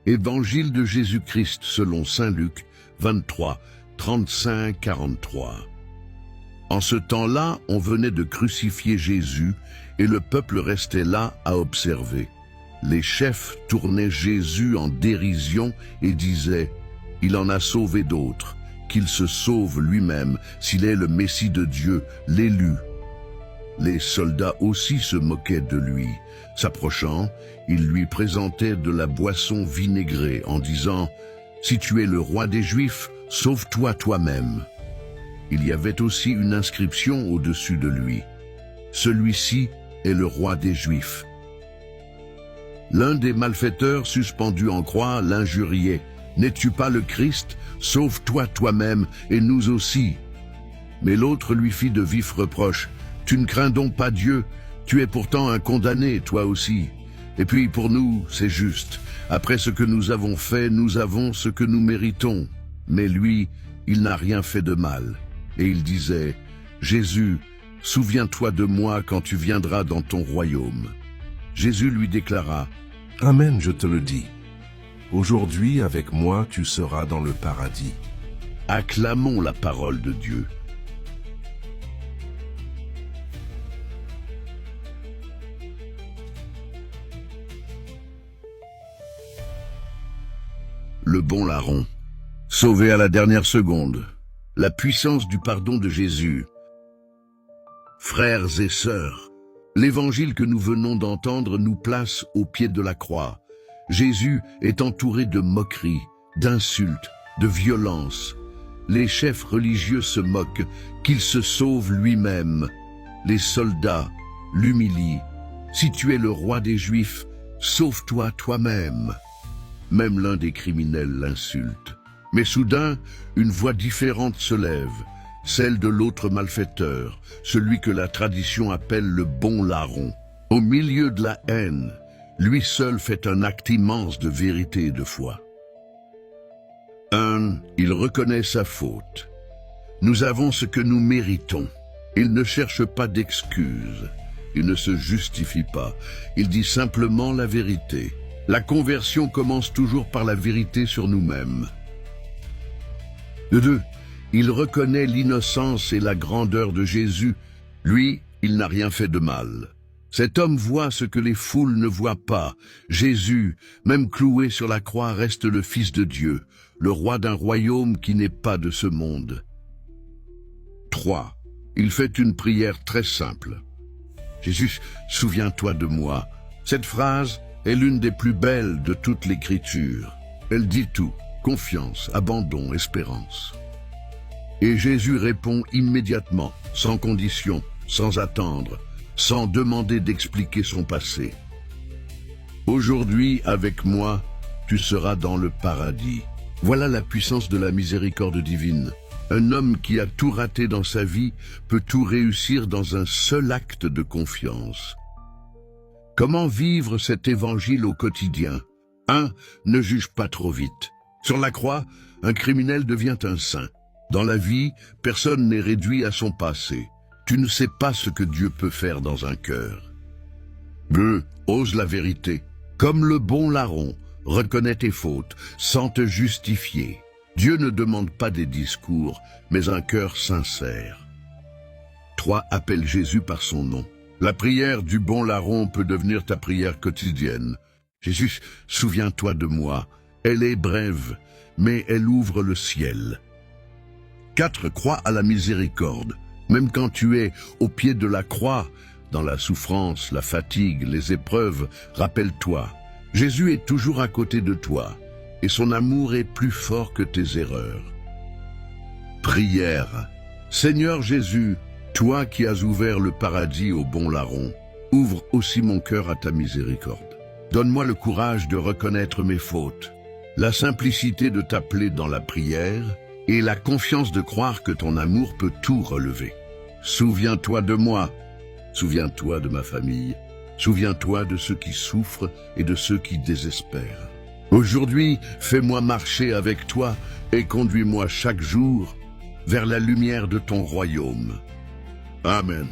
Évangile de Jésus-Christ selon saint Luc 23, 35-43. En ce temps-là, on venait de crucifier Jésus et le peuple restait là à observer. Les chefs tournaient Jésus en dérision et disaient « Il en a sauvé d'autres, qu'il se sauve lui-même s'il est le Messie de Dieu, l'élu. » Les soldats aussi se moquaient de lui. S'approchant, ils lui présentaient de la boisson vinaigrée en disant « Si tu es le roi des Juifs, sauve-toi toi-même. » Il y avait aussi une inscription au-dessus de lui. « Celui-ci est le roi des Juifs. » L'un des malfaiteurs suspendus en croix l'injuriait. « N'es-tu pas le Christ? Sauve-toi toi-même et nous aussi. » Mais l'autre lui fit de vifs reproches. « Tu ne crains donc pas Dieu? Tu es pourtant un condamné, toi aussi. Et puis pour nous, c'est juste. Après ce que nous avons fait, nous avons ce que nous méritons. » Mais lui, il n'a rien fait de mal. Et il disait, « Jésus, souviens-toi de moi quand tu viendras dans ton royaume. » Jésus lui déclara, « Amen, je te le dis. Aujourd'hui, avec moi, tu seras dans le paradis. » Acclamons la parole de Dieu. Le bon larron, sauvé à la dernière seconde. La puissance du pardon de Jésus. Frères et sœurs, l'évangile que nous venons d'entendre nous place au pied de la croix. Jésus est entouré de moqueries, d'insultes, de violences. Les chefs religieux se moquent qu'il se sauve lui-même. Les soldats l'humilient. Si tu es le roi des Juifs, sauve-toi toi-même. Même l'un des criminels l'insulte. Mais soudain, une voix différente se lève, celle de l'autre malfaiteur, celui que la tradition appelle le bon larron. Au milieu de la haine, lui seul fait un acte immense de vérité et de foi. 1. Il reconnaît sa faute. Nous avons ce que nous méritons. Il ne cherche pas d'excuses. Il ne se justifie pas. Il dit simplement la vérité. La conversion commence toujours par la vérité sur nous-mêmes. 2. Il reconnaît l'innocence et la grandeur de Jésus. Lui, il n'a rien fait de mal. Cet homme voit ce que les foules ne voient pas. Jésus, même cloué sur la croix, reste le Fils de Dieu, le roi d'un royaume qui n'est pas de ce monde. 3. Il fait une prière très simple. Jésus, souviens-toi de moi. Cette phrase est l'une des plus belles de toute l'Écriture. Elle dit tout, confiance, abandon, espérance. Et Jésus répond immédiatement, sans condition, sans attendre, sans demander d'expliquer son passé. Aujourd'hui, avec moi, tu seras dans le paradis. Voilà la puissance de la miséricorde divine. Un homme qui a tout raté dans sa vie peut tout réussir dans un seul acte de confiance. Comment vivre cet évangile au quotidien? 1. Ne juge pas trop vite. Sur la croix, un criminel devient un saint. Dans la vie, personne n'est réduit à son passé. Tu ne sais pas ce que Dieu peut faire dans un cœur. 2. Ose la vérité. Comme le bon larron, reconnais tes fautes, sans te justifier. Dieu ne demande pas des discours, mais un cœur sincère. 3. Appelle Jésus par son nom. La prière du bon larron peut devenir ta prière quotidienne. Jésus, souviens-toi de moi. Elle est brève, mais elle ouvre le ciel. 4. Crois à la miséricorde. Même quand tu es au pied de la croix, dans la souffrance, la fatigue, les épreuves, rappelle-toi, Jésus est toujours à côté de toi, et son amour est plus fort que tes erreurs. Prière. Seigneur Jésus, toi qui as ouvert le paradis au bon larron, ouvre aussi mon cœur à ta miséricorde. Donne-moi le courage de reconnaître mes fautes, la simplicité de t'appeler dans la prière et la confiance de croire que ton amour peut tout relever. Souviens-toi de moi, souviens-toi de ma famille, souviens-toi de ceux qui souffrent et de ceux qui désespèrent. Aujourd'hui, fais-moi marcher avec toi et conduis-moi chaque jour vers la lumière de ton royaume. Amen.